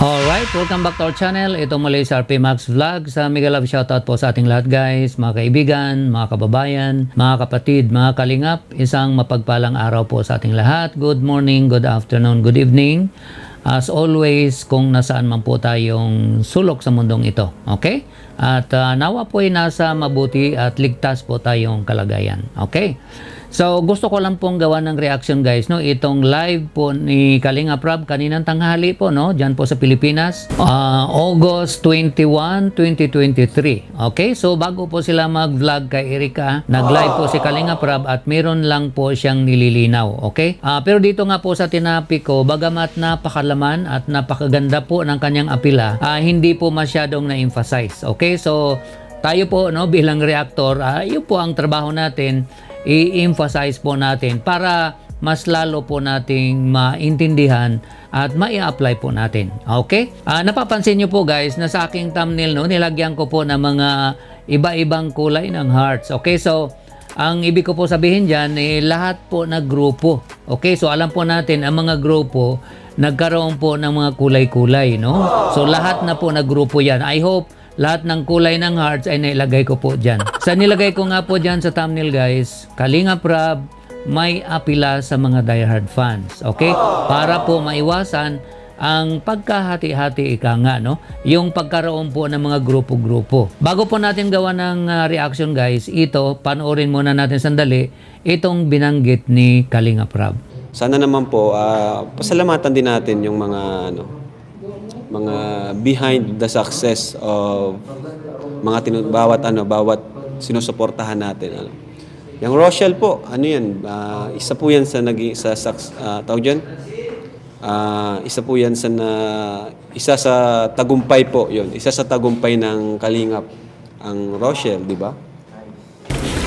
Alright, welcome back to our channel. Ito muli sa RP Max Vlog. Sa mega love shoutout po sa ating lahat guys, mga kaibigan, mga kababayan, mga kapatid, mga kalingap. Isang mapagpalang araw po sa ating lahat. Good morning, good afternoon, good evening. As always, kung nasaan man po tayong sulok sa mundong ito. Okay? At nawa po ay nasa mabuti at ligtas po tayong kalagayan. Okay? So, gusto ko lang pong gawa ng reaction guys, no? Itong live po ni Kalinga Prab kaninang tanghali po, no? Diyan po sa Pilipinas. August 21, 2023. Okay? So, bago po sila mag-vlog kay Erika, nag-live po si Kalinga Prab at meron lang po siyang nililinaw. Okay? Pero dito nga po sa tinapi ko, bagamat napakalaman at napakaganda po ng kanyang apila, hindi po masyadong na-emphasize. Okay? So, tayo po, no, bilang reactor, yun po ang trabaho natin, i-emphasize po natin para mas lalo po nating maintindihan at mai-apply po natin. Okay? Napapansin nyo po guys na sa aking thumbnail, no, nilagyan ko po ng mga iba-ibang kulay ng hearts. Okay? So, ang ibig ko po sabihin dyan, lahat po na grupo. Okay? So, alam po natin, ang mga grupo, nagkaroon po ng mga kulay-kulay, no? So, lahat na po na grupo yan. I hope lahat ng kulay ng hearts ay nailagay ko po dyan. Sa nilagay ko nga po dyan sa thumbnail guys, Kalinga Prab may apila sa mga diehard fans. Okay? Para po maiwasan ang pagkahati-hati ika nga, no? Yung pagkaroon po ng mga grupo-grupo. Bago po natin gawa ng reaction guys, ito, panoorin muna natin sandali, itong binanggit ni Kalinga Prab. Sana naman po, pasalamatan din natin yung mga mga behind the success of mga bawat sinusuportahan natin. Yung Rochelle po, ano yan, isa po yan sa tawag dyan? Isa po yan isa sa tagumpay po yun. Isa sa tagumpay ng Kalingap ang Rochelle, di ba?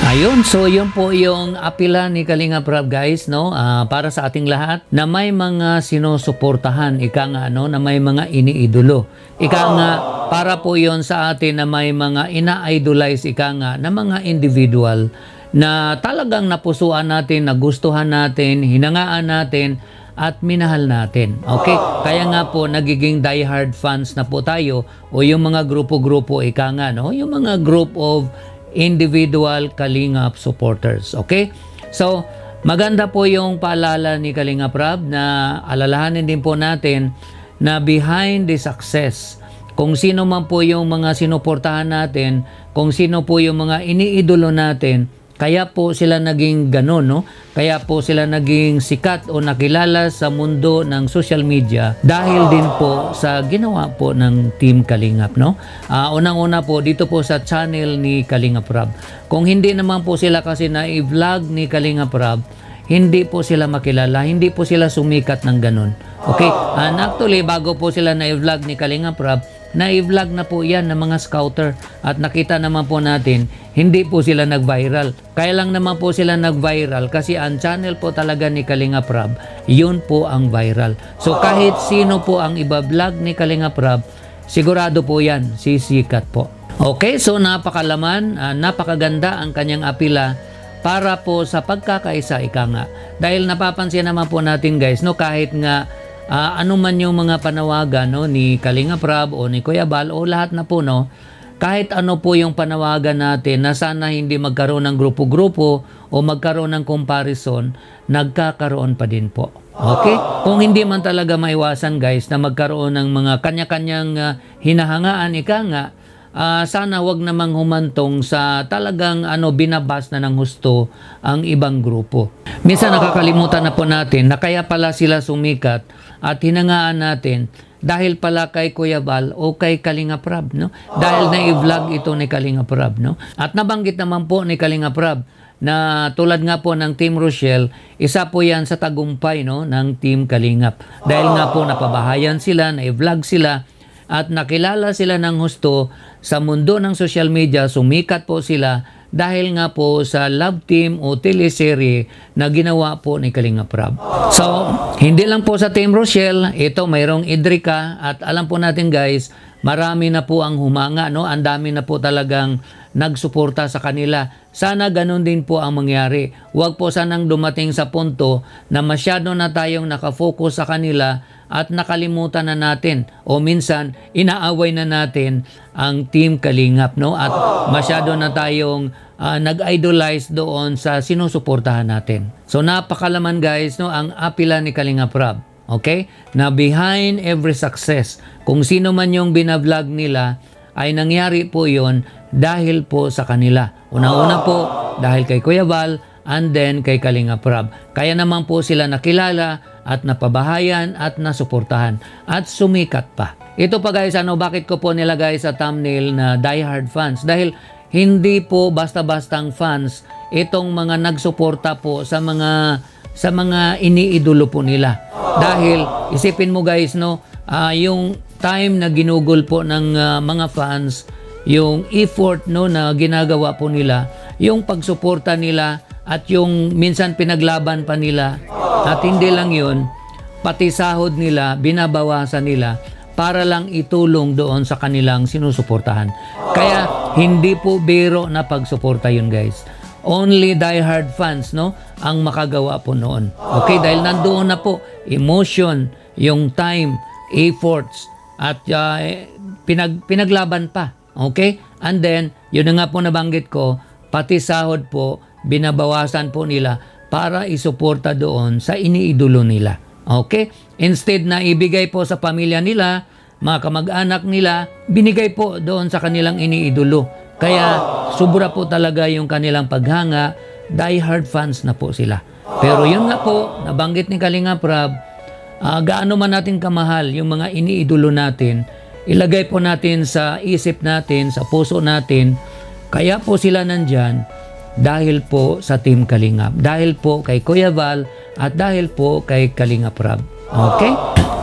Ayun, so yun po yung apila ni Kalinga Prab guys, no? Para sa ating lahat na may mga sinusuportahan, ika nga, no? Na may mga iniidolo. Ika nga, para po yon sa atin na may mga ina-idolize, ika nga, na mga individual na talagang napusuan natin, nagustuhan natin, hinangaan natin, at minahal natin. Okay? Kaya nga po, nagiging diehard fans na po tayo o yung mga grupo-grupo, ika nga, no? Yung mga group of individual Kalingap supporters. Okay? So, maganda po yung paalala ni Kalinga Prab na alalahanin din po natin na behind the success, kung sino man po yung mga sinuportahan natin, kung sino po yung mga iniidolo natin, kaya po sila naging ganon, no? Kaya po sila naging sikat o nakilala sa mundo ng social media dahil din po sa ginawa po ng Team Kalingap, no? Unang-una po dito po sa channel ni Kalinga Prab. Kung hindi naman po sila kasi na i-vlog ni Kalinga Prab, hindi po sila makilala, hindi po sila sumikat ng ganon. Okay? And actually, bago po sila na i-vlog ni Kalinga Prab, na i-vlog na po yan ng mga scouter at nakita naman po natin hindi po sila nag-viral. Kaya lang naman po sila nag-viral kasi ang channel po talaga ni Kalinga Prab, yun po ang viral. So kahit sino po ang iba-vlog ni Kalinga Prab, sigurado po yan, sisikat po. Okay, so napakalaman, napakaganda ang kanyang apila para po sa pagkakaisa, ika nga. Dahil napapansin naman po natin guys, no, kahit nga ano man yung mga panawagan, no, ni Kalinga Prab o ni Kuya Bal o lahat na po, no, kahit ano po yung panawagan natin na sana hindi magkaroon ng grupo-grupo o magkaroon ng comparison, nagkakaroon pa din po. Okay? Kung hindi man talaga maiwasan guys na magkaroon ng mga kanya-kanyang hinahangaan, ika nga, sana wag namang humantong sa talagang binabas na ng husto ang ibang grupo. Minsan nakakalimutan na po natin na kaya pala sila sumikat at hinangaan natin dahil pala kay Kuya Bal o kay Kalinga Prab, no? Dahil na i-vlog ito ni Kalinga Prab, no? At nabanggit naman po ni Kalinga Prab na tulad nga po ng Team Rochelle, isa po yan sa tagumpay, no, ng Team Kalingap. Dahil nga po napabahayan sila, na i-vlog sila, at nakilala sila ng husto sa mundo ng social media, sumikat po sila dahil nga po sa love team o teleserye na ginawa po ni Kalinga Prab. So, hindi lang po sa Team Rochelle, ito mayroong Idrika at alam po natin guys, marami na po ang humanga, no? Ang dami na po talagang nagsuporta sa kanila. Sana ganun din po ang mangyari. Huwag po sanang dumating sa punto na masyado na tayong nakafocus sa kanila at nakalimutan na natin o minsan inaaway na natin ang Team Kalingap, no? At masyado na tayong nag-idolize doon sa sinusuportahan natin. So napakalaman guys, no, ang apila ni Kalingap Rab. Okay? Na behind every success, kung sino man yung binablog nila, ay nangyari po yon dahil po sa kanila. Una-una po, dahil kay Kuya Val, and then kay Kalingap Rab. Kaya naman po sila nakilala at napabahayan at nasuportahan at sumikat pa. Ito pa guys, bakit ko po nilagay sa thumbnail na diehard fans? Dahil hindi po basta-bastang fans itong mga nagsuporta po sa mga iniidolo po nila. Dahil isipin mo guys, no, yung time na ginugol po ng mga fans, yung effort, no, na ginagawa po nila, yung pagsuporta nila at yung minsan pinaglaban pa nila, at hindi lang yun, pati sahod nila binabawasan nila para lang itulong doon sa kanilang sinusuportahan. Kaya hindi po biro na pagsuporta yun guys. Only diehard fans, no, ang makagawa po noon. Okay, dahil nandoon na po emotion, yung time, efforts, at pinaglaban pa. Okay? And then, yun na nga po nabanggit ko, pati sahod po, binabawasan po nila para isuporta doon sa iniidolo nila. Okay? Instead na ibigay po sa pamilya nila, mga kamag-anak nila, binigay po doon sa kanilang iniidolo. Kaya sobra po talaga yung kanilang paghanga, diehard fans na po sila. Pero yun nga po, nabanggit ni Kalingap Rab, gaano man natin kamahal yung mga iniidolo natin, ilagay po natin sa isip natin, sa puso natin, kaya po sila nandyan dahil po sa Team Kalingap, dahil po kay Kuya Val at dahil po kay Kalingap Rab. Okay?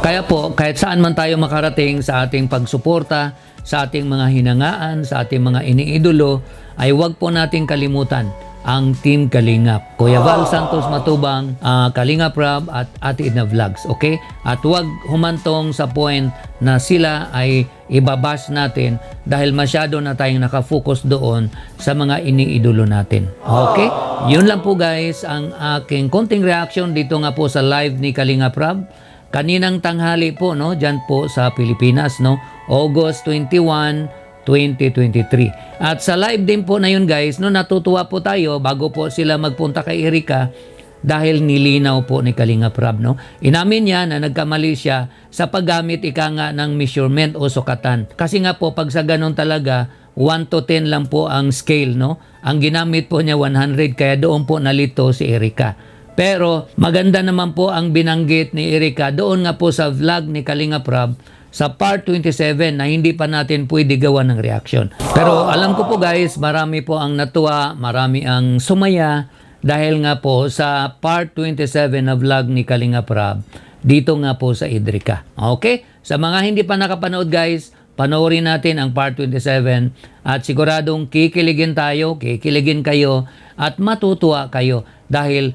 Kaya po, kahit saan man tayo makarating sa ating pagsuporta, sa ating mga hinangaan, sa ating mga iniidolo, ay huwag po nating kalimutan ang Team Kalingap. Kuya Val Santos Matubang, Kalingap Rab at Ate Edna Vlogs. Okay? At huwag humantong sa point na sila ay ibabash natin dahil masyado na tayong nakafocus doon sa mga iniidolo natin. Okay? Yun lang po guys ang aking konting reaction dito nga po sa live ni Kalingap Rab. Kaninang tanghali po, no, diyan po sa Pilipinas, no, August 21, 2023. At sa live din po na yun guys, no, natutuwa po tayo bago po sila magpunta kay Erika dahil nilinaw po ni Kalingap Rab, no. Inamin niya na nagkamali siya sa paggamit nga ng measurement o sukatan. Kasi nga po pag sa ganun talaga 1 to 10 lang po ang scale, no. Ang ginamit po niya 100 kaya doon po nalito si Erika. Pero maganda naman po ang binanggit ni Erika doon nga po sa vlog ni Kalingap Rab sa part 27 na hindi pa natin pwede gawa ng reaction. Pero alam ko po guys, marami po ang natuwa, marami ang sumaya dahil nga po sa part 27 na vlog ni Kalingap Rab dito nga po sa Idrika. Okay? Sa mga hindi pa nakapanood guys, panoorin natin ang part 27 at siguradong kikiligin tayo, kikiligin kayo at matutuwa kayo dahil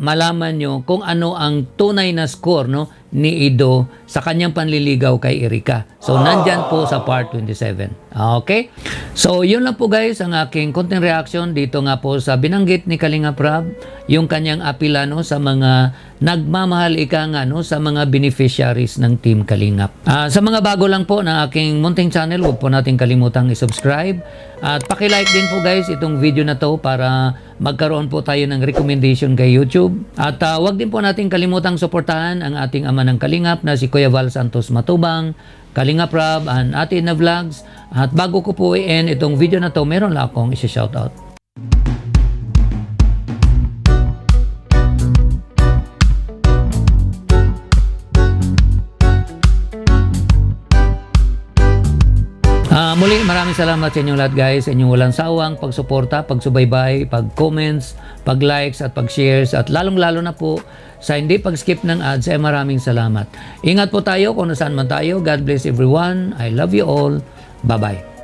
malaman nyo kung ano ang tunay na score, no, ni Ido sa kanyang panliligaw kay Erika. So nandyan po sa part 27. Okay? So yun lang po guys ang aking konting reaction dito nga po sa binanggit ni Kalingap Rab, yung kanyang apila, no, sa mga nagmamahal nga, no, sa mga beneficiaries ng Team Kalingap. Sa mga bago lang po na aking munting channel, huwag po natin kalimutang i-subscribe at paki-like din po guys itong video na to para magkaroon po tayo ng recommendation kay YouTube. At huwag din po natin kalimutang suportahan ang ating ama ng Kalingap na si Kuya Val Santos Matubang, Kalingap Rab, and Ate Edna Vlogs. At bago ko po i-end itong video na to, meron lang akong isi-shoutout. Muli, maraming salamat sa inyong lahat guys, sa inyong walang sawang pagsuporta, pagsubaybay, pag-comments, pag-likes at pag-shares at lalong-lalo na po sa hindi pag-skip ng ads ay maraming salamat. Ingat po tayo kung nasaan man tayo. God bless everyone. I love you all. Bye-bye.